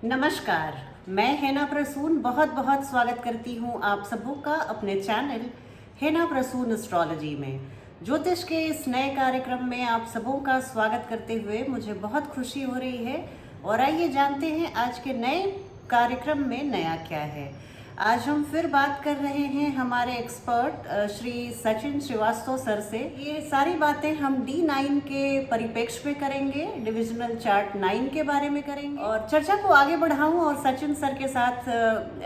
नमस्कार। मैं हेना प्रसून बहुत बहुत स्वागत करती हूँ आप सबों का अपने चैनल हेना प्रसून एस्ट्रोलॉजी में। ज्योतिष के इस नए कार्यक्रम में आप सबों का स्वागत करते हुए मुझे बहुत खुशी हो रही है। और आइए जानते हैं आज के नए कार्यक्रम में नया क्या है। आज हम फिर बात कर रहे हैं हमारे एक्सपर्ट श्री सचिन श्रीवास्तव सर से। ये सारी बातें हम D9 के परिप्रेक्ष्य में करेंगे, डिविजनल चार्ट 9 के बारे में करेंगे और चर्चा को आगे बढ़ाऊं और सचिन सर के साथ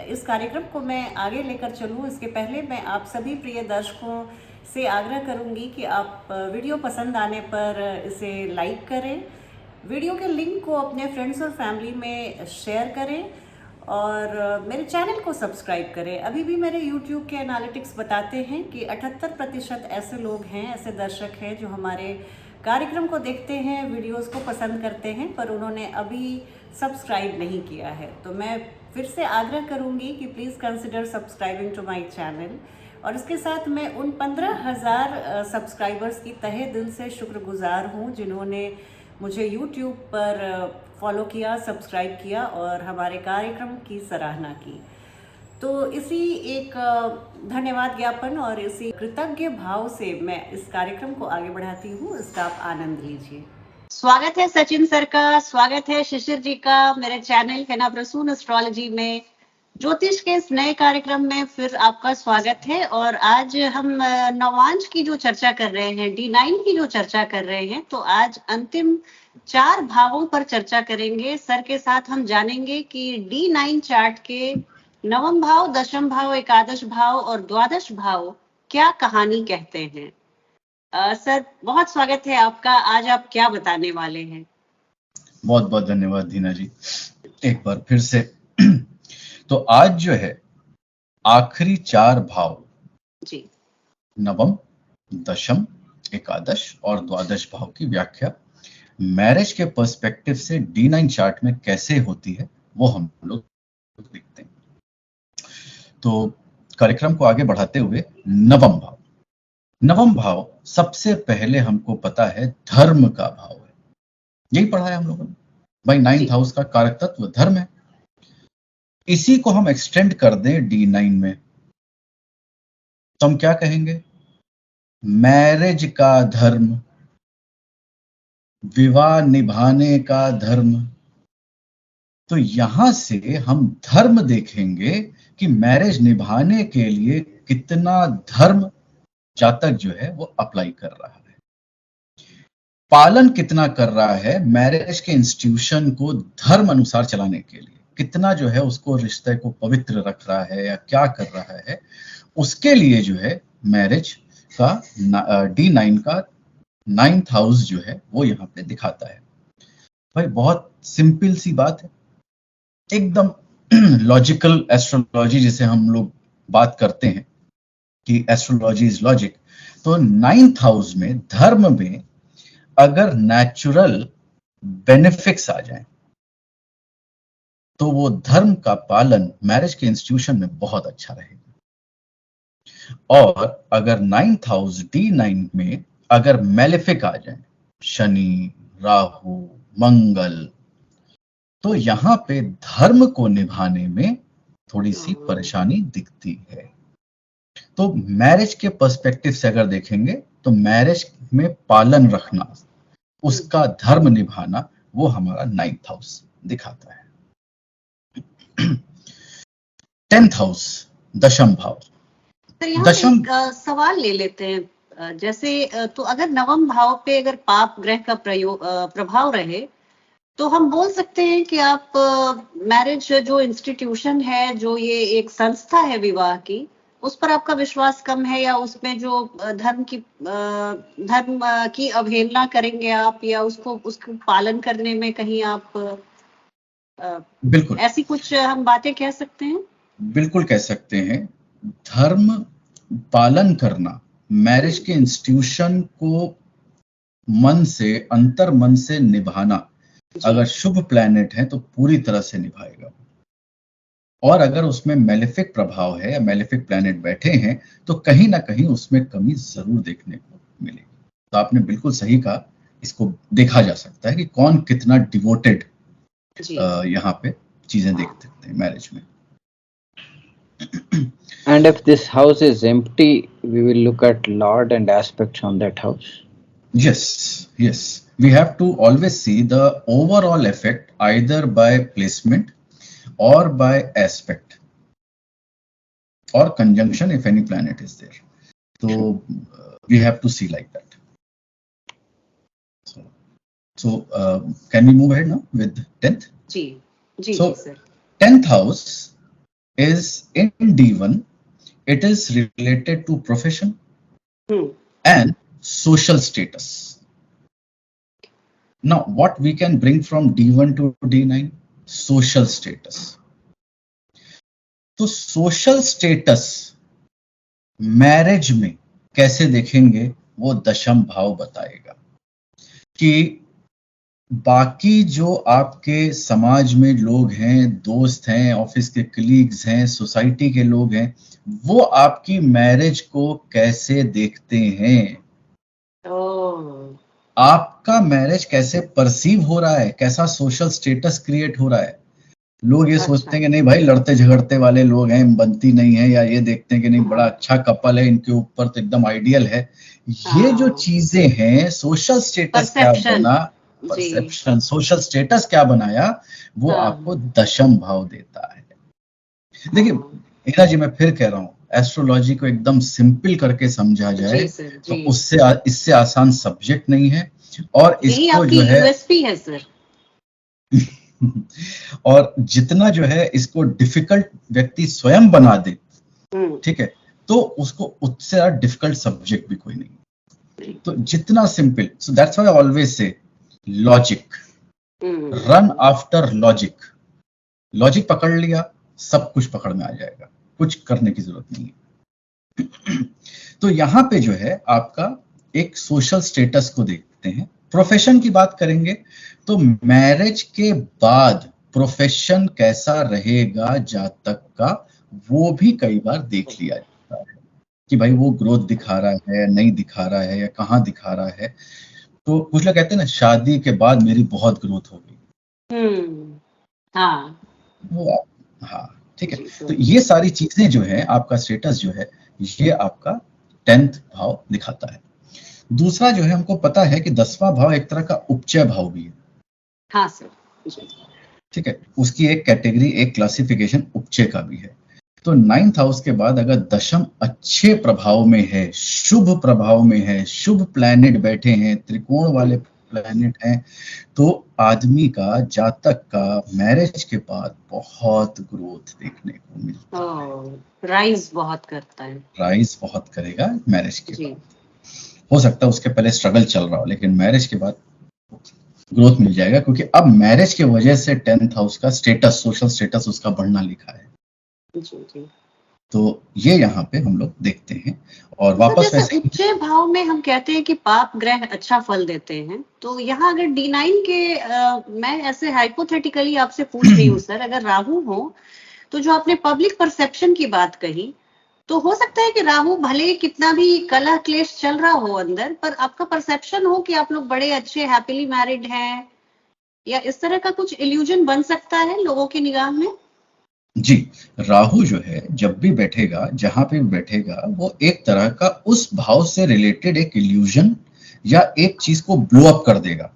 इस कार्यक्रम को मैं आगे लेकर चलूं। इसके पहले मैं आप सभी प्रिय दर्शकों से आग्रह करूंगी कि आप वीडियो पसंद आने पर इसे लाइक करें, वीडियो के लिंक को अपने फ्रेंड्स और फैमिली में शेयर करें और मेरे चैनल को सब्सक्राइब करें। अभी भी मेरे YouTube के एनालिटिक्स बताते हैं कि 78% ऐसे लोग हैं, ऐसे दर्शक हैं जो हमारे कार्यक्रम को देखते हैं, वीडियोस को पसंद करते हैं, पर उन्होंने अभी सब्सक्राइब नहीं किया है। तो मैं फिर से आग्रह करूंगी कि please consider subscribing to my channel. और इसके साथ मैं उन 15,000 सब्सक्राइबर्स की तहे दिल से शुक्रगुजार हूँ जिन्होंने मुझे YouTube पर फॉलो किया, सब्सक्राइब किया और हमारे कार्यक्रम की सराहना की। तो इसी एक धन्यवाद ज्ञापन और इसी कृतज्ञ भाव से मैं इस कार्यक्रम को आगे बढ़ाती हूँ। इसका आप आनंद लीजिए। स्वागत है सचिन सर का, स्वागत है शिशिर जी का मेरे चैनल हेना प्रसून एस्ट्रोलॉजी में। ज्योतिष के इस नए कार्यक्रम में फिर आपका स्वागत है। और आज हम नवांश की जो चर्चा कर रहे हैं, D9 की जो चर्चा कर रहे हैं, तो आज अंतिम 4 भावों पर चर्चा करेंगे। सर के साथ हम जानेंगे कि D9 चार्ट के नवम भाव, दशम भाव, एकादश भाव और द्वादश भाव क्या कहानी कहते हैं। सर बहुत स्वागत है आपका। आज आप क्या बताने वाले हैं? बहुत बहुत धन्यवाद दीना जी, एक बार फिर से। तो आज जो है आखिरी 4 भाव जी, नवम, दशम, एकादश और द्वादश भाव की व्याख्या मैरिज के पर्सपेक्टिव से D9 चार्ट में कैसे होती है वो हम लोग देखते हैं। तो कार्यक्रम को आगे बढ़ाते हुए नवम भाव सबसे पहले हमको पता है धर्म का भाव है। यही पढ़ा है हम लोगों ने भाई। 9th हाउस का कारक तत्व धर्म है। इसी को हम एक्सटेंड कर दें D9 में तो हम क्या कहेंगे? मैरिज का धर्म, विवाह निभाने का धर्म। तो यहां से हम धर्म देखेंगे कि मैरिज निभाने के लिए कितना धर्म जातक जो है वो अप्लाई कर रहा है, पालन कितना कर रहा है मैरिज के इंस्टीट्यूशन को धर्म अनुसार चलाने के लिए, कितना जो है उसको रिश्ते को पवित्र रख रहा है या क्या कर रहा है। उसके लिए जो है मैरिज का D9 का 9th हाउस जो है वो यहाँ पे दिखाता है। भाई बहुत सिंपल सी बात है, एकदम लॉजिकल एस्ट्रोलॉजी जिसे हम लोग बात करते हैं कि एस्ट्रोलॉजी इज लॉजिक। तो 9th हाउस में धर्म में अगर नेचुरल बेनिफिट्स आ जाएं तो वो धर्म का पालन मैरिज के इंस्टीट्यूशन में बहुत अच्छा रहेगा। और अगर 9th हाउस D9 में अगर मेलेफिक आ जाए, शनि, राहु, मंगल, तो यहां पे धर्म को निभाने में थोड़ी सी परेशानी दिखती है। तो मैरिज के पर्सपेक्टिव से अगर देखेंगे तो मैरिज में पालन रखना, उसका धर्म निभाना, वो हमारा 9th हाउस दिखाता है। 10th हाउस दशम भाव। तो यहाँ एक सवाल ले लेते हैं। जैसे तो अगर नवम भाव पे अगर पाप ग्रह का प्रभाव रहे तो हम बोल सकते हैं कि आप मैरिज जो इंस्टीट्यूशन है, जो ये एक संस्था है विवाह की, उस पर आपका विश्वास कम है, या उसमें जो धर्म की अवहेलना करेंगे आप, या उसको पालन करने में कहीं आप बिल्कुल ऐसी कुछ हम बातें कह सकते हैं? बिल्कुल कह सकते हैं। धर्म पालन करना, मैरिज के इंस्टीट्यूशन को मन से, अंतर मन से निभाना, अगर शुभ प्लैनेट है तो पूरी तरह से निभाएगा। और अगर उसमें मेलेफिक प्रभाव है या मेलेफिक प्लैनेट बैठे हैं तो कहीं ना कहीं उसमें कमी जरूर देखने को मिलेगी। तो आपने बिल्कुल सही कहा, इसको देखा जा सकता है कि कौन कितना डिवोटेड यहाँ पे चीजें देख सकते हैं मैरिज में। And if this house is empty, we will look at Lord and aspects on that house. Yes, yes. We have to always see the overall effect either by placement or by aspect or conjunction if any planet is there. So we have to see like that. So can we move ahead now with 10th? जी जी So जी sir 10th house is in D1. It is related to profession and social status. Now, what we can bring from D1 to D9? Social status. तो social status marriage में कैसे देखेंगे वो दशम भाव बताएगा कि बाकी जो आपके समाज में लोग हैं, दोस्त हैं, ऑफिस के कलीग्स हैं, सोसाइटी के लोग हैं, वो आपकी मैरिज को कैसे देखते हैं, आपका मैरिज कैसे परसीव हो रहा है, कैसा सोशल स्टेटस क्रिएट हो रहा है। लोग ये सोचते हैं कि नहीं भाई लड़ते झगड़ते वाले लोग हैं, बनती नहीं है, या ये देखते हैं कि नहीं बड़ा अच्छा कपल है, इनके ऊपर तो एकदम आइडियल है। ये जो चीजें हैं, सोशल स्टेटस क्या बना, परसेप्शन, सोशल स्टेटस क्या बनाया, वो आपको दशम भाव देता है। देखिए हीरा जी, मैं फिर कह रहा हूँ, एस्ट्रोलॉजी को एकदम सिंपल करके समझा जाए तो उससे इससे आसान सब्जेक्ट नहीं है, और इसको जो है यूएसपी है सर। और जितना जो है इसको डिफिकल्ट व्यक्ति स्वयं बना दे, ठीक है, तो उसको उससे डिफिकल्ट सब्जेक्ट भी कोई नहीं। तो जितना simple, so that's why I always say logic, run after logic. Logic पकड़ लिया, सब कुछ पकड़ में आ जाएगा, कुछ करने की जरूरत नहीं है। तो यहाँ पे जो है आपका एक सोशल स्टेटस को देखते हैं। प्रोफेशन की बात करेंगे तो मैरिज के बाद प्रोफेशन कैसा रहेगा जातक का, वो भी कई बार देख लिया जाता है कि भाई वो ग्रोथ दिखा रहा है, नहीं दिखा रहा है, या कहाँ दिखा रहा है। तो कुछ लोग कहते हैं ना, शादी के बाद मेरी बहुत ग्रोथ हो गई। हाँ वो हाँ ठीक है। तो ये सारी चीजें जो है, आपका स्टेटस जो है, ये आपका 10th भाव दिखाता है। दूसरा जो है, हमको पता है कि 10वां भाव एक तरह का उपचय भाव भी है। हाँ सर, ठीक है, उसकी एक कैटेगरी, एक क्लासिफिकेशन उपचय का भी है। तो 9th हाउस के बाद अगर दशम अच्छे प्रभाव में है, शुभ प्रभाव में है, शुभ प्लैनेट बैठे हैं, त्रिकोण वाले प्लैनेट हैं, तो आदमी का, जातक का मैरिज के बाद बहुत ग्रोथ देखने को मिलता है। राइज बहुत करता है, राइज बहुत करेगा मैरिज के बाद। हो सकता है उसके पहले स्ट्रगल चल रहा हो, लेकिन मैरिज के बाद ग्रोथ मिल जाएगा, क्योंकि अब मैरिज के वजह से 10th हाउस का स्टेटस, सोशल स्टेटस उसका बढ़ना लिखा है। जी। तो ये यहाँ पे हम लोग देखते हैं। और वापस वैसे उच्च भाव में हम कहते हैं कि पाप ग्रह अच्छा फल देते हैं, तो यहाँ अगर D9 के मैं ऐसे हाइपोथेटिकली आपसे पूछ रही हूँ सर, अगर राहु हो, तो जो आपने पब्लिक परसेप्शन की बात कही, तो हो सकता है कि राहु भले कितना भी कलह क्लेश चल रहा हो अंदर, पर आपका परसेप्शन हो कि आप लोग बड़े अच्छे हैप्पीली मैरिड हैं, या इस तरह का कुछ इल्यूजन बन सकता है लोगों की निगाह में। जी, राहु जो है जब भी बैठेगा, जहां पे भी बैठेगा, वो एक तरह का उस भाव से रिलेटेड एक इल्यूजन या एक चीज को ब्लो अप कर देगा।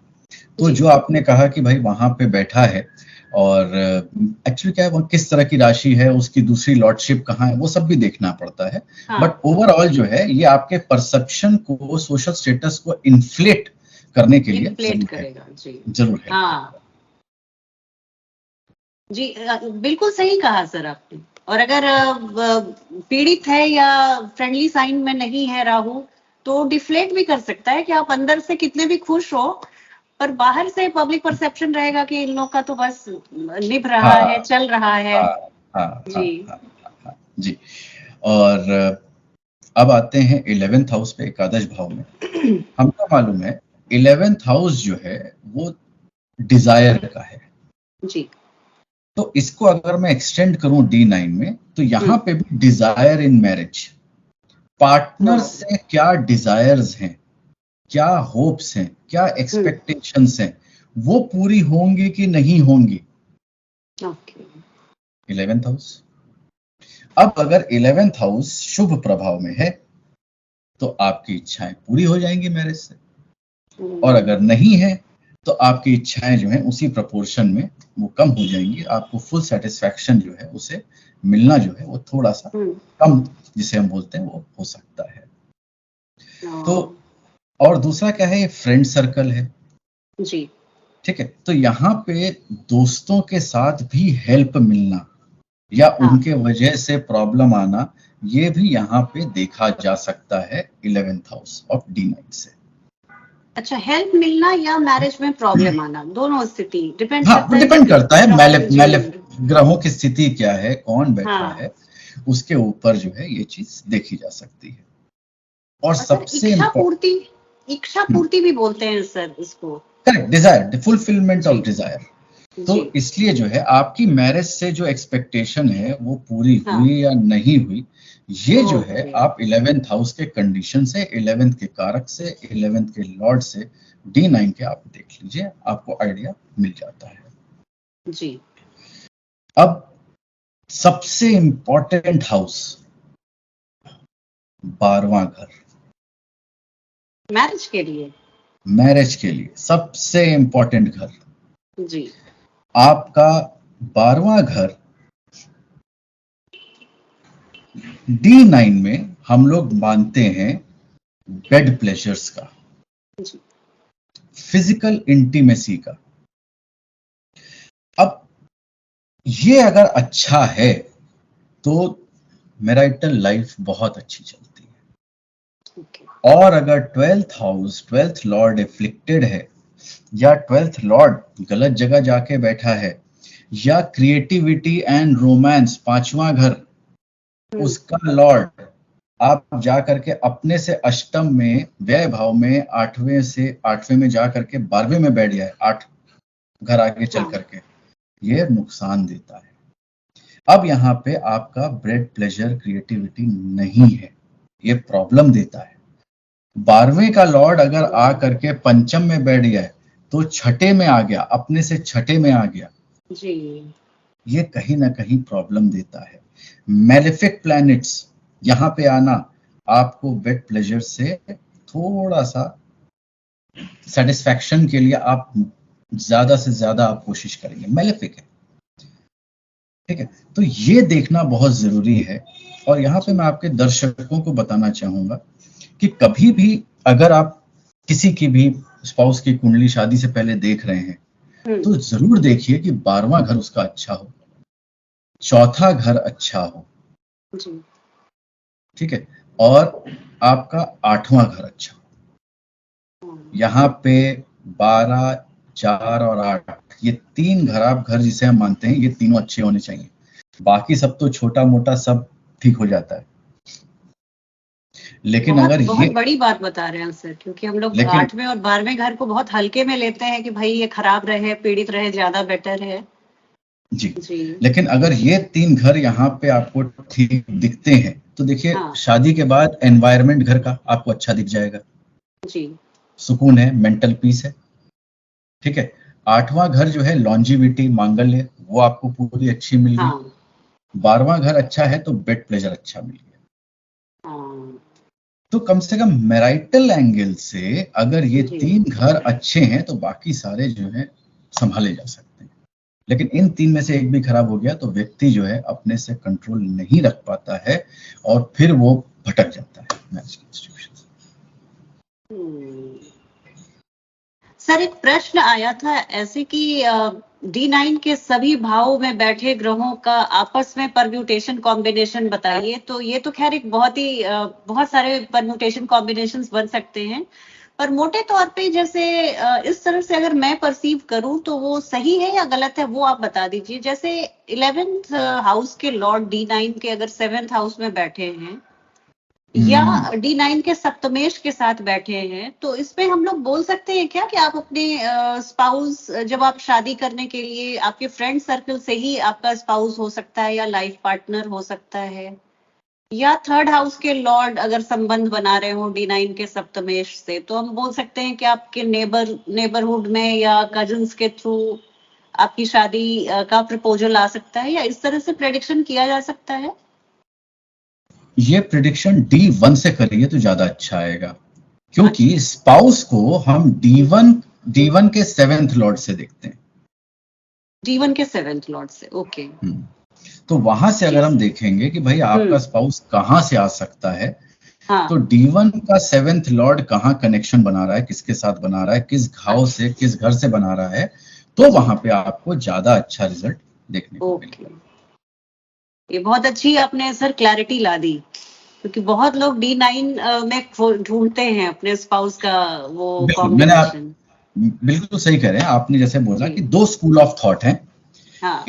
तो जो आपने कहा कि भाई वहां पे बैठा है, और एक्चुअली क्या है, वो किस तरह की राशि है, उसकी दूसरी लॉर्डशिप कहाँ है, वो सब भी देखना पड़ता है। बट ओवरऑल जो है, ये आपके परसेप्शन को, सोशल स्टेटस को इन्फ्लेट करने के लिए जरूर है। हाँ जी, बिल्कुल सही कहा सर आपने। और अगर पीड़ित है या फ्रेंडली साइन में नहीं है राहु, तो डिफ्लेट भी कर सकता है कि आप अंदर से कितने भी खुश हो, पर बाहर से पब्लिक परसेप्शन रहेगा कि इन लोग का तो बस निभ रहा है, चल रहा है। जी। जी। और अब आते हैं 11th हाउस पे, एकादश भाव में। हमको मालूम है 11th हाउस जो है वो डिजायर का है। जी। तो इसको अगर मैं एक्सटेंड करूं D9 में, तो यहाँ पे भी डिजायर इन मैरिज, पार्टनर से क्या डिजायर्स हैं, क्या होप्स हैं, क्या एक्सपेक्टेशंस हैं, वो पूरी होंगी कि नहीं होंगी, ओके। 11th house. अब अगर 11th हाउस शुभ प्रभाव में है तो आपकी इच्छाएं पूरी हो जाएंगी मैरिज से, और अगर नहीं है तो आपकी इच्छाएं जो है उसी प्रपोर्शन में वो कम हो जाएंगी। आपको फुल सेटिस्फैक्शन जो है उसे मिलना जो है वो थोड़ा सा कम, जिसे हम बोलते हैं, वो हो सकता है। तो और दूसरा क्या है, ये फ्रेंड सर्कल है जी। ठीक है। तो यहाँ पे दोस्तों के साथ भी हेल्प मिलना या उनके वजह से प्रॉब्लम आना, ये भी यहाँ पे देखा जा सकता है 11th हाउस ऑफ D9 से। अच्छा, हेल्प मिलना या मैरिज में प्रॉब्लम आना, दोनों स्थिति डिपेंड हाँ, करता वो है डिपेंड करता है जी। ग्रहों की स्थिति क्या है, कौन बैठा हाँ। है, उसके ऊपर जो है ये चीज देखी जा सकती है। और सर, सबसे इच्छा पूर्ति भी बोलते हैं सर इसको। Correct, desire, fulfilment of desire. तो जी। इसलिए जो है आपकी मैरिज से जो एक्सपेक्टेशन है वो पूरी हाँ। हुई या नहीं हुई, ये जो है ओके। आप 11th हाउस के कंडीशन से, 11th के कारक से, 11th के लॉर्ड से, D9 के आप देख लीजिए, आपको आइडिया मिल जाता है। जी। अब सबसे इंपॉर्टेंट हाउस, 12वां घर, मैरिज के लिए। मैरिज के लिए सबसे इंपॉर्टेंट घर जी। आपका 12वां घर। D9 में हम लोग मानते हैं बेड प्लेजर्स का, जी। फिजिकल इंटीमेसी का। अब ये अगर अच्छा है तो मैरिटल लाइफ बहुत अच्छी चलती है। ओके। और अगर 12th house, 12th Lord afflicted है, या 12th लॉर्ड गलत जगह जाके बैठा है, या क्रिएटिविटी एंड रोमांस 5वां घर, उसका लॉर्ड आप जा करके अपने से अष्टम में, व्यय भाव में, 8वें में जा करके 12वें में बैठ गया है, 8 घर आगे चल करके, ये नुकसान देता है। अब यहाँ पे आपका ब्रेड प्लेजर क्रिएटिविटी नहीं है, ये प्रॉब्लम देता है। 12वें का लॉर्ड अगर आ करके पंचम में बैठ गया है तो छठे में आ गया, अपने से छठे में आ गया जी। ये कहीं ना कहीं प्रॉब्लम देता है। मेलेफिक प्लैनेट्स यहाँ पे आना आपको वेट प्लेजर से थोड़ा सा सेटिस्फैक्शन के लिए आप ज्यादा से ज्यादा आप कोशिश करेंगे, मेलेफिक है ठीक है। तो ये देखना बहुत जरूरी है। और यहाँ पे मैं आपके दर्शकों को बताना चाहूंगा कि कभी भी अगर आप किसी की भी स्पाउस की कुंडली शादी से पहले देख रहे हैं तो जरूर देखिए कि 12वां घर उसका अच्छा हो, चौथा घर अच्छा हो ठीक है, और आपका 8वां घर अच्छा हो। यहाँ पे 12, 4 और 8, ये 3 घर जिसे हम मानते हैं, ये तीनों अच्छे होने चाहिए। बाकी सब तो छोटा मोटा सब ठीक हो जाता है। लेकिन अगर बहुत ये बड़ी बात बता रहे हैं सर, क्योंकि हम लोग 8वें और 12वें घर को बहुत हल्के में लेते हैं कि भाई ये खराब रहे, पीड़ित रहे, ज्यादा बेटर है। जी। लेकिन अगर ये 3 घर यहाँ पे आपको ठीक दिखते हैं तो देखिए शादी के बाद एनवायरनमेंट घर का आपको अच्छा दिख जाएगा जी। सुकून है, मेंटल पीस है ठीक है। 8वां घर जो है लॉन्जिविटी, मांगल्य, वो आपको पूरी अच्छी मिल गई। 12वां घर अच्छा है तो बेड प्लेजर अच्छा मिल गया। तो कम से कम मैरिटल एंगल से अगर ये 3 घर अच्छे हैं तो बाकी सारे जो है संभाले जा सकते हैं। लेकिन इन 3 में से एक भी खराब हो गया तो व्यक्ति जो है अपने से कंट्रोल नहीं रख पाता है और फिर वो भटक जाता है मैरिज की सिचुएशन से। सर, एक प्रश्न आया था ऐसे कि D9 के सभी भावों में बैठे ग्रहों का आपस में परम्यूटेशन कॉम्बिनेशन बताइए। तो ये तो खैर एक बहुत सारे परम्यूटेशन कॉम्बिनेशंस बन सकते हैं, पर मोटे तौर पे जैसे इस तरह से अगर मैं परसीव करूं तो वो सही है या गलत है, वो आप बता दीजिए। जैसे 11th हाउस के लॉर्ड D9 के अगर 7th हाउस में बैठे हैं या D9 के सप्तमेश के साथ बैठे हैं, तो इसमें हम लोग बोल सकते हैं क्या कि आप अपने स्पाउस, जब आप शादी करने के लिए आपके फ्रेंड सर्कल से ही आपका स्पाउस हो सकता है या लाइफ पार्टनर हो सकता है, या 3rd हाउस के लॉर्ड अगर संबंध बना रहे हो D9 के सप्तमेश से, तो हम बोल सकते हैं कि आपके नेबरहुड में या कजिन्स के थ्रू आपकी शादी का प्रपोजल आ सकता है, या इस तरह से प्रेडिक्शन किया जा सकता है? ये प्रिडिक्शन D1 से करिए तो ज्यादा अच्छा आएगा, क्योंकि स्पाउस को हम D1 के 7th लॉर्ड से देखते हैं। D1 के 7th लॉर्ड से, ओके। तो वहां से अगर हम देखेंगे कि भाई आपका स्पाउस कहाँ से आ सकता है, तो D1 का 7th लॉर्ड कहाँ कनेक्शन बना रहा है, किसके साथ बना रहा है, किस घाव से, किस घर से बना रहा है, तो वहां पे आपको ज्यादा अच्छा रिजल्ट देखने को मिलेगा। ये बहुत अच्छी आपने सर क्लैरिटी ला दी, क्योंकि बहुत लोग D9 में ढूंढते हैं अपने स्पाउस का वो कॉम्बिनेशन। बिल्कुल सही कह रहे हैं आपने, जैसे बोला कि दो स्कूल ऑफ थॉट हैं।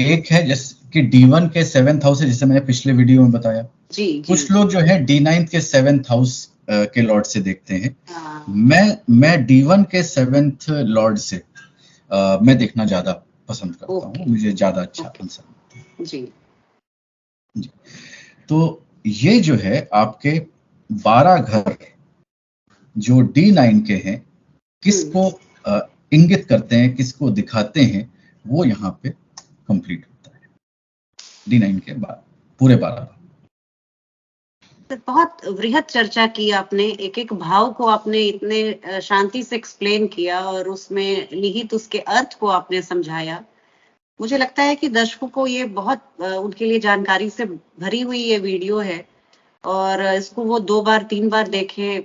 एक है जैसे कि D1 के 7th हाउस है, जिसे मैंने पिछले वीडियो में बताया। कुछ लोग जो है D9 के 7th हाउस के लॉर्ड से देखते हैं। मैं D1 के 7th लॉर्ड से मैं देखना ज्यादा पसंद करता हूँ, मुझे ज्यादा अच्छा आंसर लगता है। जी। तो ये जो है आपके 12 घर जो D9 के हैं, किसको इंगित करते हैं, किसको दिखाते हैं, वो यहाँ पे कंप्लीट होता है D9 के बाद पूरे 12। बहुत वृहद चर्चा की आपने, एक एक भाव को आपने इतने शांति से एक्सप्लेन किया और उसमें निहित उसके अर्थ को आपने समझाया। मुझे लगता है कि दर्शकों को ये बहुत उनके लिए जानकारी से भरी हुई ये वीडियो है, और इसको वो 2 बार 3 बार देखें।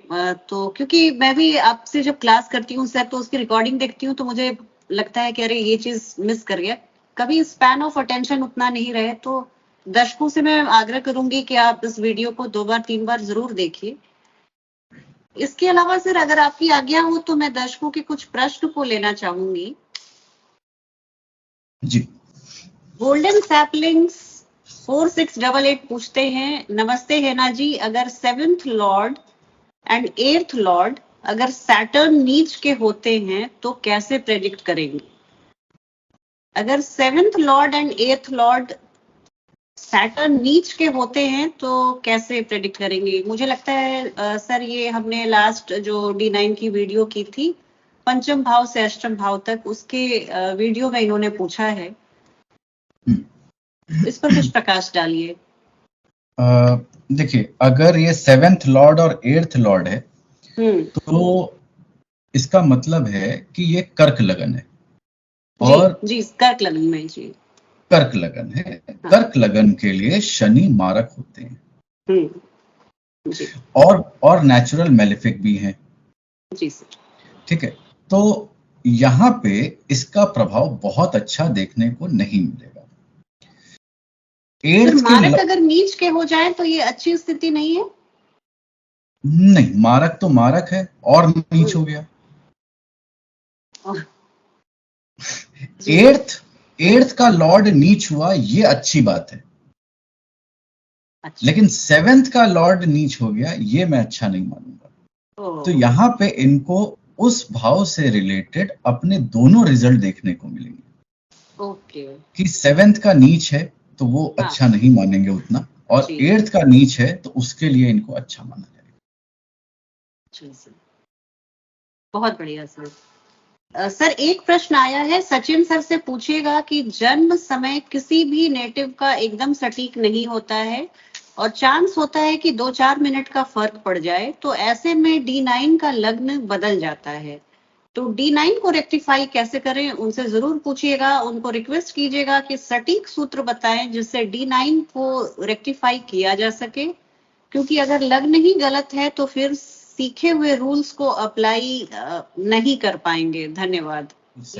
तो क्योंकि मैं भी आपसे जब क्लास करती हूँ सर, तो उसकी रिकॉर्डिंग देखती हूँ तो मुझे लगता है कि अरे ये चीज मिस कर गया, कभी स्पैन ऑफ अटेंशन उतना नहीं रहे। तो दर्शकों से मैं आग्रह करूंगी कि आप इस वीडियो को 2 बार 3 बार जरूर देखिए। इसके अलावा सर, अगर आपकी आज्ञा हो तो मैं दर्शकों के कुछ प्रश्न को लेना चाहूंगी। जी। गोल्डन सैपलिंग्स 4688 पूछते हैं, नमस्ते हेना जी, अगर 7th Lord and 8th Lord अगर सैटर्न नीच के होते हैं तो कैसे प्रेडिक्ट करेंगे? अगर 7th Lord and 8th Lord Saturn नीच के होते हैं तो कैसे प्रेडिक्ट करेंगे? मुझे लगता है सर, ये हमने लास्ट जो D9 की वीडियो की थी, पंचम भाव से अष्टम भाव तक, उसके वीडियो में इन्होंने पूछा है। इस पर कुछ प्रकाश डालिए। देखिए, अगर ये 7th लॉर्ड और 8th लॉर्ड है तो इसका मतलब है कि ये कर्क लगन है। और जी कर्क लगन में, जी कर्क लगन है। कर्क लगन के लिए शनि मारक होते हैं। जी। और नेचुरल मेलेफिक भी हैं। जी सर। ठीक है, तो यहाँ पे इसका प्रभाव बहुत अच्छा देखने को नहीं मिलेगा। मारक अगर नीच के हो जाए तो ये अच्छी स्थिति नहीं है? नहीं, मारक तो मारक है और नीच हो गया। 8th का लॉर्ड नीच हुआ, ये अच्छी बात है। अच्छा। लेकिन 7th का लॉर्ड नीच हो गया, ये मैं अच्छा नहीं मानूंगा। तो यहाँ पे इनको उस भाव से रिलेटेड अपने दोनों रिजल्ट देखने को मिलेंगे। ओके। कि 7th का नीच है तो वो अच्छा नहीं मानेंगे उतना, और 8th का नीच है तो उसके लिए इनको अच्छा माना जाएगा। बहुत बढ़िया सर। सर, एक प्रश्न आया है, सचिन सर से पूछिएगा कि जन्म समय किसी भी नेटिव का एकदम सटीक नहीं होता है और चांस होता है कि 2-4 मिनट का फर्क पड़ जाए, तो ऐसे में D9 का लग्न बदल जाता है। तो D9 को रेक्टिफाई कैसे करें, उनसे जरूर पूछिएगा। उनको रिक्वेस्ट कीजिएगा कि सटीक सूत्र बताएं जिससे D9 को रेक्टिफाई किया जा सके, क्योंकि अगर लग्न ही गलत है तो फिर सीखे हुए रूल्स को अप्लाई नहीं कर पाएंगे। धन्यवाद।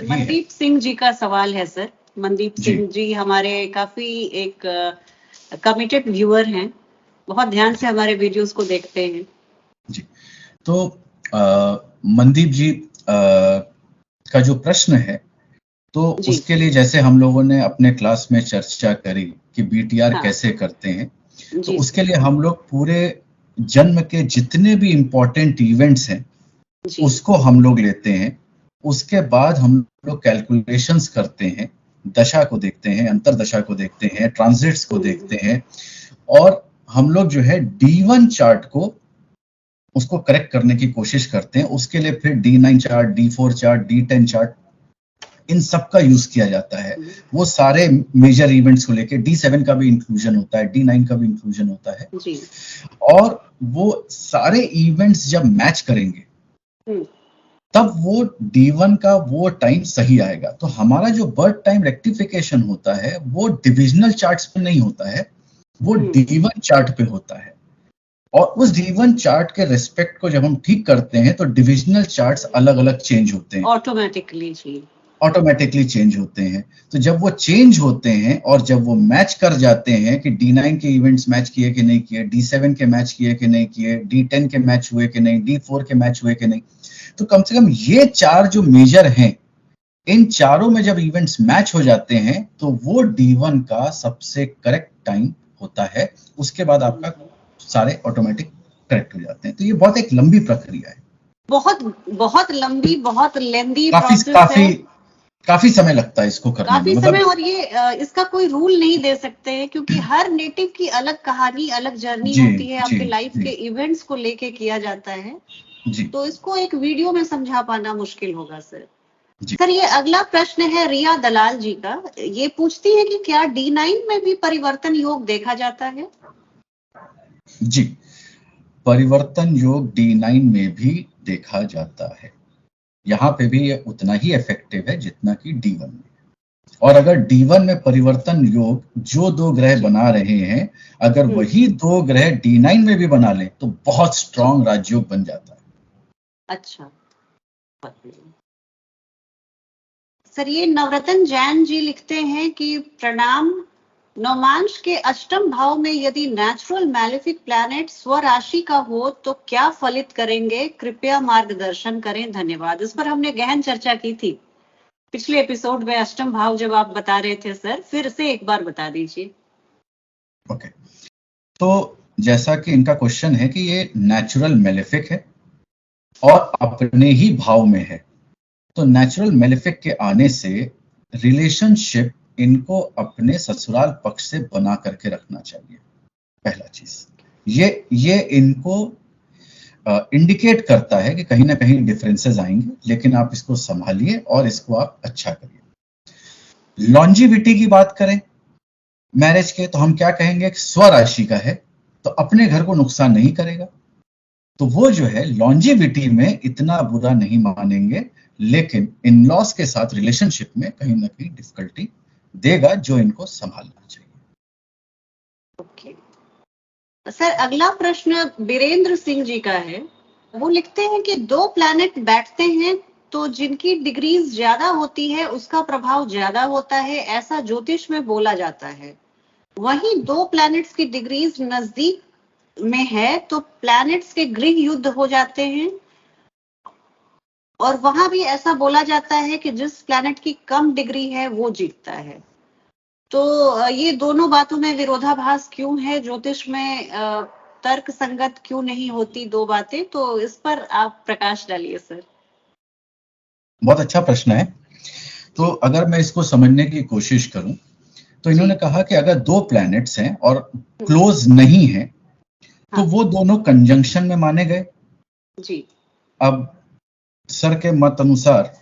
मनदीप सिंह जी का सवाल है सर। मनदीप सिंह जी हमारे काफी एक कमिटेड व्यूअर हैं, बहुत ध्यान से हमारे वीडियोस को देखते हैं। जी, तो मनदीप जी का जो प्रश्न है, तो उसके लिए जैसे हम लोगों ने अपने क्लास में चर्चा करी कि BTR कैसे करते हैं, तो उसके लिए हम लोग पूरे जन्म के जितने भी इम्पोर्टेंट इवेंट्स हैं उसको हम लोग लेते हैं। उसके बाद हम लोग कैलकुलेशंस करते हैं, दशा को देखते हैं, अंतरदशा को देखते हैं, ट्रांजिट्स को देखते हैं, और हम लोग जो है D1 चार्ट को उसको करेक्ट करने की कोशिश करते हैं। उसके लिए फिर D9 chart, D4 chart, D10 chart इन सब का यूज किया जाता है। वो सारे मेजर इवेंट्स को लेके D7 का भी इंक्लूजन होता है, D9 का भी इंक्लूजन होता है जी। और वो सारे इवेंट्स जब मैच करेंगे तब वो D1 का वो टाइम सही आएगा। तो हमारा जो बर्थ टाइम रेक्टिफिकेशन होता है वो डिविजनल चार्ट्स पे नहीं होता है, वो D1 चार्ट पे होता है। और उस D1 चार्ट के रेस्पेक्ट को जब हम ठीक करते हैं तो डिविजनल चार्ट्स अलग अलग चेंज होते हैं, ऑटोमेटिकली चेंज होते हैं। तो जब वो चेंज होते हैं और जब वो मैच कर जाते हैं कि D9 के इवेंट्स मैच किए कि नहीं किए, D7 के मैच किए कि नहीं किए, D10 के मैच हुए कि नहीं, D4 के मैच हुए कि नहीं, तो कम से कम ये 4 जो मेजर हैं, इन चारों में जब इवेंट्स मैच हो जाते हैं तो वो D1 का सबसे करेक्ट टाइम होता है। उसके बाद आपका सारे ऑटोमेटिक करेक्ट हो जाते हैं। तो ये बहुत एक लंबी प्रक्रिया है, बहुत लंबी, बहुत लेंदी काफी समय लगता है इसको करने में, समय। और ये इसका कोई रूल नहीं दे सकते हैं क्योंकि हर नेटिव की अलग कहानी, अलग जर्नी होती है, आपके लाइफ के इवेंट्स को लेके किया जाता है जी। तो इसको एक वीडियो में समझा पाना मुश्किल होगा सर। सर, ये अगला प्रश्न है रिया दलाल जी का। ये पूछती है कि क्या D9 में भी परिवर्तन योग देखा जाता है? जी, परिवर्तन योग D9 में भी देखा जाता है। यहाँ पे भी ये उतना ही इफेक्टिव है जितना कि D1 में। और अगर D1 में परिवर्तन योग जो 2 ग्रह बना रहे हैं, अगर वही 2 ग्रह D9 में भी बना लें तो बहुत स्ट्रॉन्ग राजयोग बन जाता है। अच्छा सर, ये नवरत्न जैन जी लिखते हैं कि प्रणाम, नवमांश के अष्टम भाव में यदि नेचुरल मैलेफिक प्लैनेट स्वराशि का हो तो क्या फलित करेंगे? कृपया मार्गदर्शन करें, धन्यवाद। इस पर हमने गहन चर्चा की थी पिछले एपिसोड में, अष्टम भाव जब आप बता रहे थे सर, फिर से एक बार बता दीजिए। ओके, तो जैसा कि इनका क्वेश्चन है कि ये नेचुरल मैलेफिक है और अपने ही भाव में है, तो नेचुरल मैलेफिक के आने से रिलेशनशिप इनको अपने ससुराल पक्ष से बना करके रखना चाहिए। पहला चीज ये इनको इंडिकेट करता है कि कहीं ना कहीं डिफरेंसेस आएंगे, लेकिन आप इसको संभालिए और इसको आप अच्छा करिए। लॉन्जिविटी की बात करें मैरिज के, तो हम क्या कहेंगे, स्वराशि का है तो अपने घर को नुकसान नहीं करेगा, तो वो जो है लॉन्जिविटी में इतना बुरा नहीं मानेंगे, लेकिन इन लॉस के साथ रिलेशनशिप में कहीं ना कहीं डिफिकल्टी देगा, जो इनको संभालना चाहिए। ओके सर, अगला प्रश्न बीरेंद्र सिंह जी का है। वो लिखते हैं कि 2 प्लैनेट बैठते हैं तो जिनकी डिग्रीज ज्यादा होती है उसका प्रभाव ज्यादा होता है, ऐसा ज्योतिष में बोला जाता है। वहीं 2 प्लैनेट्स की डिग्रीज नजदीक में है तो प्लैनेट्स के गृह युद्ध हो जाते हैं, और वहां भी ऐसा बोला जाता है कि जिस प्लैनेट की कम डिग्री है वो जीतता है। तो ये दोनों बातों में विरोधाभास क्यों है? ज्योतिष में तर्क संगत क्यों नहीं होती 2 बातें? तो इस पर आप प्रकाश डालिए सर। बहुत अच्छा प्रश्न है। तो अगर मैं इसको समझने की कोशिश करूं तो इन्होंने कहा कि अगर 2 प्लैनेट्स हैं और क्लोज नहीं है तो वो दोनों कंजंक्शन में माने गए जी। अब सर के मत अनुसार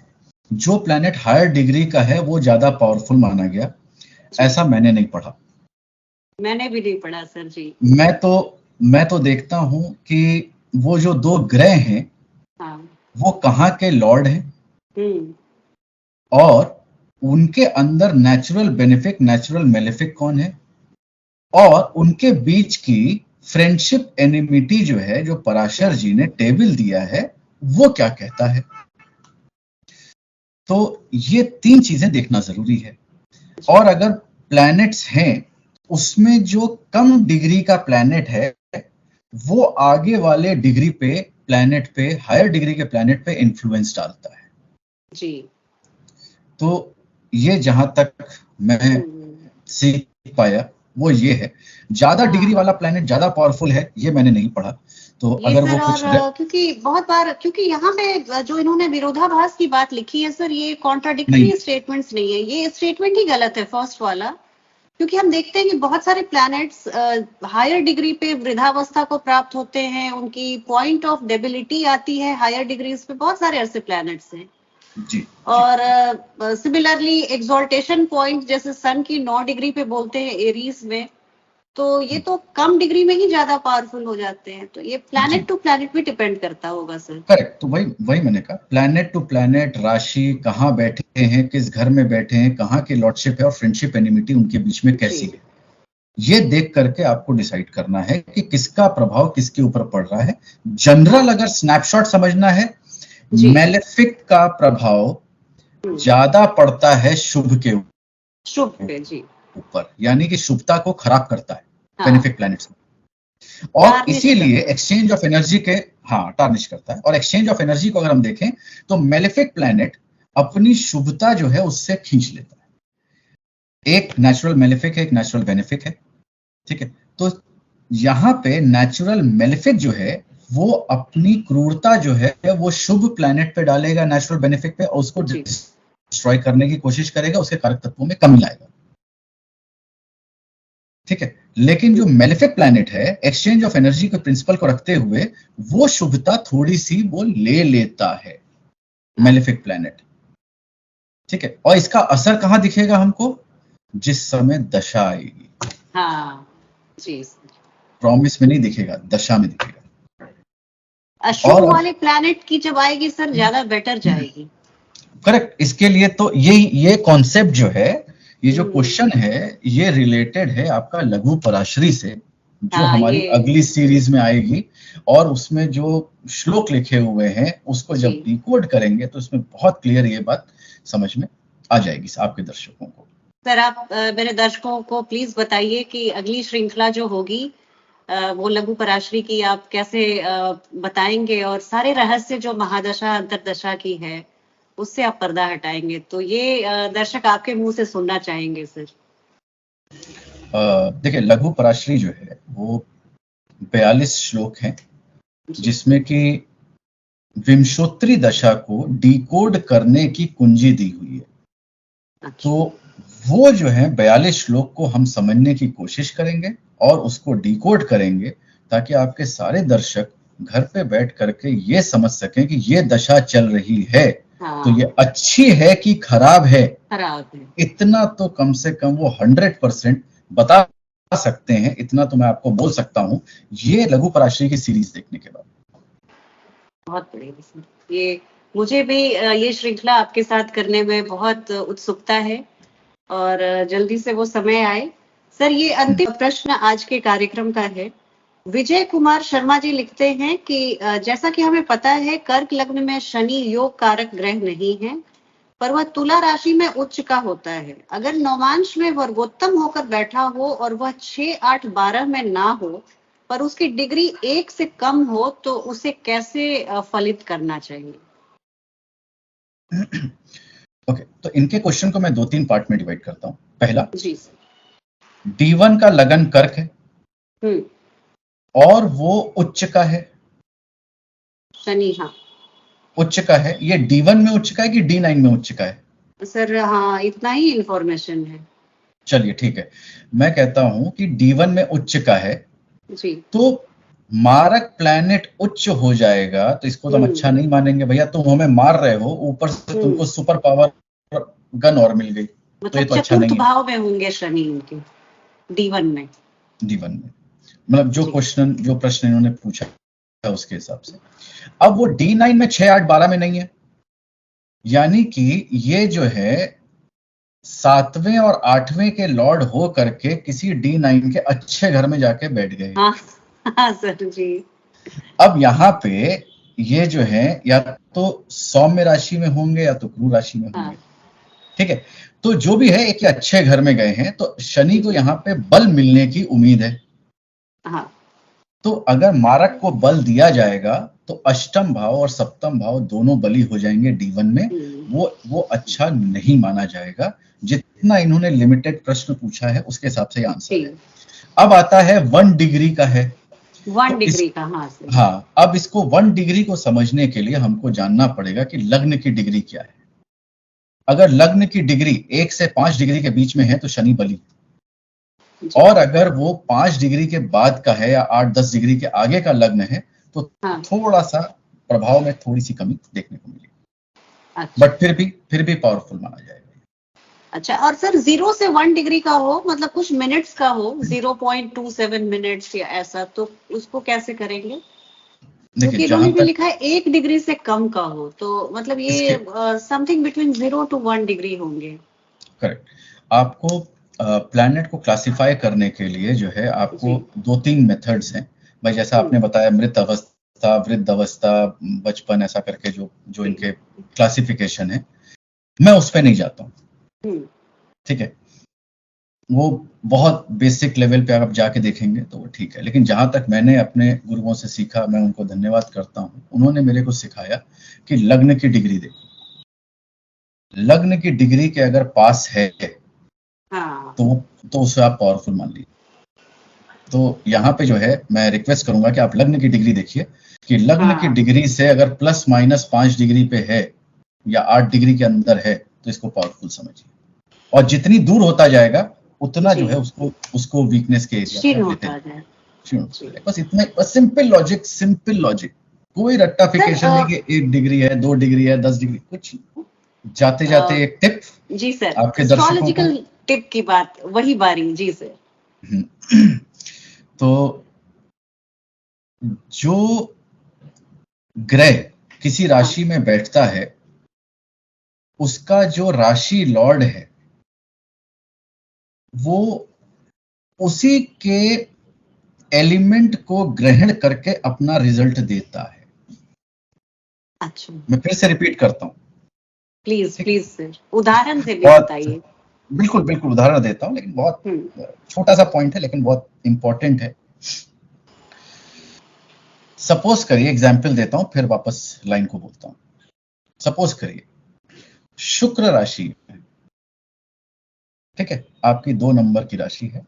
जो प्लैनेट हायर डिग्री का है वो ज्यादा पावरफुल माना गया, ऐसा मैंने नहीं पढ़ा। मैंने भी नहीं पढ़ा सर जी। मैं तो देखता हूं कि वो जो 2 ग्रह हैं वो कहाँ के लॉर्ड हैं और उनके अंदर नेचुरल बेनिफिक, नेचुरल मेलेफिक कौन है, और उनके बीच की फ्रेंडशिप एनिमिटी जो है, जो पराशर जी ने टेबल दिया है, वो क्या कहता है। तो ये 3 चीजें देखना जरूरी है। और अगर प्लैनेट्स हैं उसमें जो कम डिग्री का प्लैनेट है वो आगे वाले डिग्री पे प्लैनेट पे, हायर डिग्री के प्लैनेट पे इन्फ्लुएंस डालता है जी। तो ये जहां तक मैं सीख पाया वो ये है, ज्यादा डिग्री वाला प्लैनेट ज्यादा पावरफुल है, ये मैंने नहीं पढ़ा। तो अगर वो कुछ क्योंकि बहुत बार, क्योंकि यहाँ पे जो इन्होंने विरोधाभास की बात लिखी है सर, ये कॉन्ट्राडिक्टरी स्टेटमेंट्स नहीं है, ये स्टेटमेंट ही गलत है फर्स्ट वाला। क्योंकि हम देखते हैं कि बहुत सारे प्लैनेट्स हायर डिग्री पे वृद्धावस्था को प्राप्त होते हैं, उनकी पॉइंट ऑफ डेबिलिटी आती है हायर डिग्रीज पे, बहुत सारे ऐसे प्लैनेट्स हैं। जी और सिमिलरली एक्सॉल्टेशन पॉइंट जैसे सन की 9 डिग्री पे बोलते हैं एरीज में, तो ये तो कम डिग्री में ही ज्यादा पावरफुल हो जाते हैं, तो ये जी प्लैनेट टू प्लैनेट भी डिपेंड करता होगा सर। करेक्ट। तो वही वही मैंने कहा, प्लैनेट टू प्लैनेट, राशि कहाँ बैठे हैं, किस घर में बैठे हैं, कहाँ की लॉर्डशिप है और फ्रेंडशिप एनिमिटी उनके बीच में कैसी जी है, ये देख करके आपको डिसाइड करना है कि किसका प्रभाव किसके ऊपर पड़ रहा है। जनरल अगर स्नैपशॉट समझना है, जी मेलेफिक का प्रभाव ज्यादा पड़ता है शुभ के शुभ पे जी ऊपर, यानी कि शुभता को खराब करता है हाँ बेनिफिक प्लैनेट्स में। और टार्निश इसीलिए करता है। एक्सचेंज ऑफ एनर्जी के, हाँ टार्निश करता है, और एक्सचेंज ऑफ एनर्जी को अगर हम देखें तो मेलेफिक प्लैनेट अपनी शुभता जो है उससे खींच लेता है। एक नेचुरल मेलेफिक है, एक नेचुरल बेनिफिक है, ठीक है। तो यहाँ पे नेचुरल मेलेफिक जो है वो अपनी क्रूरता जो है वो शुभ प्लैनेट पे डालेगा, नेचुरल बेनिफिक पे, और उसको जी डिस्ट्रॉय करने की कोशिश करेगा, उसके कारक तत्वों में कमी लाएगा, ठीक है। लेकिन जो मेलेफिक प्लैनेट है, एक्सचेंज ऑफ एनर्जी के प्रिंसिपल को रखते हुए वो शुभता थोड़ी सी वो ले लेता है, मेलेफिक प्लैनेट, ठीक है। और इसका असर कहां दिखेगा हमको, जिस समय दशा आएगी। हाँ जी प्रॉमिस में नहीं दिखेगा, दशा में दिखेगा। अशुभ और वाले प्लैनेट की जब आएगी सर ज्यादा बेटर जाएगी। करेक्ट, इसके लिए तो ये कॉन्सेप्ट जो है, ये जो क्वेश्चन है, ये रिलेटेड है आपका लघु पराशरी से, जो हाँ हमारी ये अगली सीरीज में आएगी। और उसमें जो श्लोक लिखे हुए हैं उसको जब जी डिकोड करेंगे तो इसमें बहुत क्लियर ये बात समझ में आ जाएगी आपके दर्शकों को। सर आप मेरे दर्शकों को प्लीज बताइए कि अगली श्रृंखला जो होगी वो लघु पराशरी की आप कैसे बताएंगे, और सारे रहस्य जो महादशा अंतरदशा की है उससे आप पर्दा हटाएंगे, तो ये दर्शक आपके मुंह से सुनना चाहेंगे सर। देखिए, लघु पराशरी जो है वो 42 श्लोक हैं, जिसमें कि विंशोत्तरी दशा को डिकोड करने की कुंजी दी हुई है। अच्छा तो वो जो है 42 श्लोक को हम समझने की कोशिश करेंगे और उसको डिकोड करेंगे, ताकि आपके सारे दर्शक घर पे बैठ करके ये समझ सकें कि ये दशा चल रही है तो ये अच्छी है कि खराब है। खराब है, इतना तो कम से कम वो 100% बता सकते हैं, इतना तो मैं आपको बोल सकता हूं ये लघु पराशरी की सीरीज देखने के बाद। बहुत बढ़िया सर। ये मुझे भी ये श्रृंखला आपके साथ करने में बहुत उत्सुकता है, और जल्दी से वो समय आए। सर ये अंतिम प्रश्न आज के कार्यक्रम का है। विजय कुमार शर्मा जी लिखते हैं कि जैसा कि हमें पता है कर्क लग्न में शनि योग कारक ग्रह नहीं है, पर वह तुला राशि में उच्च का होता है। अगर नौमांश में वर्गोत्तम होकर बैठा हो और वह 6, 8, 12 में ना हो, पर उसकी डिग्री 1 से कम हो, तो उसे कैसे फलित करना चाहिए? ओके, तो इनके क्वेश्चन को मैं 2-3 पार्ट में डिवाइड करता हूं। पहला, जी D1 का लगन कर्क है और वो उच्च का है, शनि, हाँ उच्च का है। ये D1 में उच्च का है कि D9 में उच्च का है? सर, हाँ इतना ही इंफॉर्मेशन है। चलिए ठीक है, मैं कहता हूं कि D1 में उच्च का है जी तो मारक प्लैनेट उच्च हो जाएगा, तो इसको तो हम अच्छा नहीं मानेंगे। भैया तुम हमें मार रहे हो, ऊपर से तुमको सुपर पावर गन और मिल गई, तो ये तो अच्छा नहीं है। भाव में होंगे शनि इनके D1 में। D1 में मतलब जो प्रश्न इन्होंने पूछा उसके हिसाब से। अब वो D9 में 6, 8, 12 में नहीं है, यानी कि ये जो है 7वें और 8वें के लॉर्ड हो करके किसी D9 के अच्छे घर में जाके बैठ गए। हाँ सर जी। अब यहाँ पे ये जो है या तो सौम्य राशि में होंगे या तो क्रूर राशि में होंगे, ठीक है। तो जो भी है एक अच्छे घर में गए हैं, तो शनि को यहाँ पे बल मिलने की उम्मीद है। हाँ। तो अगर मारक को बल दिया जाएगा तो अष्टम भाव और सप्तम भाव दोनों बली हो जाएंगे D1 में, वो अच्छा नहीं माना जाएगा। जितना इन्होंने लिमिटेड प्रश्न पूछा है उसके हिसाब से आंसर है। अब आता है 1 डिग्री का है, 1 डिग्री का, हाँ। अब इसको 1 डिग्री को समझने के लिए हमको जानना पड़ेगा कि लग्न की डिग्री क्या है। अगर लग्न की डिग्री 1 से 5 डिग्री के बीच में है तो शनि बली, और अगर वो 5 डिग्री के बाद का है या 8-10 डिग्री के आगे का लग्न है तो थोड़ा सा प्रभाव में थोड़ी सी कमी देखने को मिलेगी। अच्छा बट फिर भी पावरफुल माना जाएगा। अच्छा, और सर 0 से 1 डिग्री का हो, मतलब कुछ मिनट्स का हो, 0.27 मिनट्स या ऐसा, तो उसको कैसे करेंगे? देखिए क्योंकि जहां इन्होंने भी तक लिखा है 1 डिग्री से कम का हो, तो मतलब इसके ये समथिंग बिटवीन 0 to 1 डिग्री होंगे। करेक्ट, आपको प्लैनेट को क्लासिफाई करने के लिए जो है आपको जी। 2-3 मेथड्स हैं भाई, जैसा आपने बताया मृत अवस्था, वृद्ध अवस्था, बचपन, ऐसा करके जो जो इनके क्लासिफिकेशन है, मैं उस पे नहीं जाता हूँ, हम्म। ठीक है, वो बहुत बेसिक लेवल पे आप जाके देखेंगे तो वो ठीक है, लेकिन जहां तक मैंने अपने गुरुओं से सीखा, मैं उनको धन्यवाद करता हूँ, उन्होंने मेरे को सिखाया कि लग्न की डिग्री देखो, लग्न की डिग्री के अगर पास है हाँ। तो उसे आप पावरफुल मान लीजिए। तो यहाँ पे जो है मैं रिक्वेस्ट करूंगा कि आप लग्न की डिग्री देखिए कि लग्न की हाँ डिग्री से अगर ±5 डिग्री पे है या 8 डिग्री के अंदर है तो इसको पावरफुल समझिए, और जितनी दूर होता जाएगा उतना जी, जो है उसको वीकनेस के एरिया पे क्षीण आप लेते होता हैं। है। जी बस इतना, बस सिंपल लॉजिक, कोई सर, रट्टाफिकेशन नहीं कि 1 डिग्री है, 2 डिग्री है, 10 डिग्री, कुछ नहीं। जाते जाते एक टिप जी सर, आपके दर्शकों को। एस्ट्रोलॉजिकल टिप की बात, वही बारी। जी सर। तो जो ग्रह किसी हाँ। राशि में बैठता है, उसका जो राशि लॉर्ड है वो उसी के एलिमेंट को ग्रहण करके अपना रिजल्ट देता है। अच्छा, मैं फिर से रिपीट करता हूँ, प्लीज ठीक है, प्लीज सर, उदाहरण से भी बहुत बताइए। बिल्कुल बिल्कुल उदाहरण देता हूँ, लेकिन बहुत हम्म। छोटा सा पॉइंट है लेकिन बहुत इंपॉर्टेंट है। सपोज करिए, एग्जाम्पल देता हूँ फिर वापस लाइन को बोलता हूँ। सपोज करिए शुक्र राशि है, ठीक है, आपकी 2 नंबर की राशि है,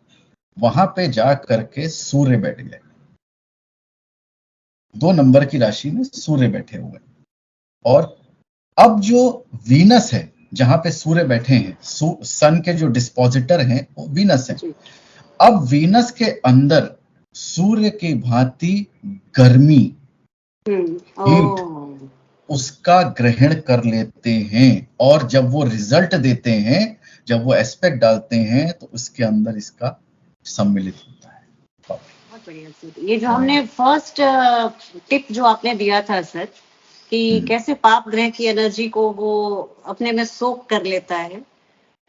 वहां पे जा करके सूर्य बैठ गए, 2 नंबर की राशि में सूर्य बैठे हुए, और अब जो वीनस है जहां पे सूर्य बैठे हैं, सन के जो डिस्पोजिटर हैं वो वीनस है, जी। अब वीनस के अंदर सूर्य की भांति गर्मी, हीट, ओ। उसका ग्रहण कर लेते हैं, और जब वो रिजल्ट देते हैं, जब वो एस्पेक्ट डालते हैं, तो उसके अंदर इसका सम्मिलित होता है। बहुत बढ़िया सर, ये जो हमने फर्स्ट टिप जो आपने दिया था सर, कि कैसे पाप ग्रह की एनर्जी को वो अपने में सोक कर लेता है,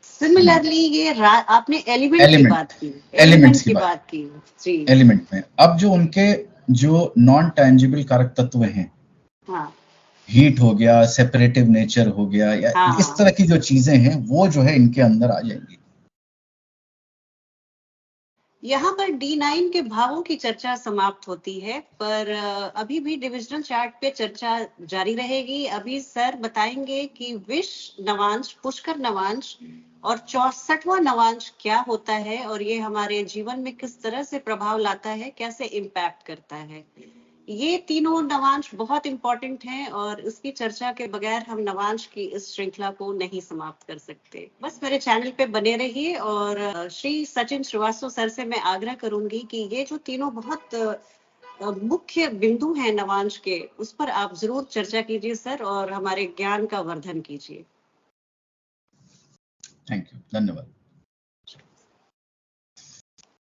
सिमिलरली ये आपने एलिमेंट की एलिमेंट बात की, एलिमेंट्स एलिमेंट की की बात, बात की। जी। एलिमेंट में अब जो उनके जो नॉन टैंजिबल कारक तत्व हैं, हाँ हीट हो गया, सेपरेटिव नेचर हो गया, या इस हाँ। तरह की जो चीजें हैं वो जो है इनके अंदर आ जाएंगी। यहाँ पर D9 के भावों की चर्चा समाप्त होती है, पर अभी भी डिविजनल चार्ट पे चर्चा जारी रहेगी। अभी सर बताएंगे कि विष नवांश, पुष्कर नवांश और 64वां नवांश क्या होता है, और ये हमारे जीवन में किस तरह से प्रभाव लाता है, कैसे इम्पैक्ट करता है। ये तीनों नवांश बहुत इंपॉर्टेंट हैं, और इसकी चर्चा के बगैर हम नवांश की इस श्रृंखला को नहीं समाप्त कर सकते। बस मेरे चैनल पे बने रहिए, और श्री सचिन श्रीवास्तव सर से मैं आग्रह करूंगी कि ये जो तीनों बहुत मुख्य बिंदु हैं नवांश के, उस पर आप जरूर चर्चा कीजिए सर, और हमारे ज्ञान का वर्धन कीजिए। थैंक यू, धन्यवाद।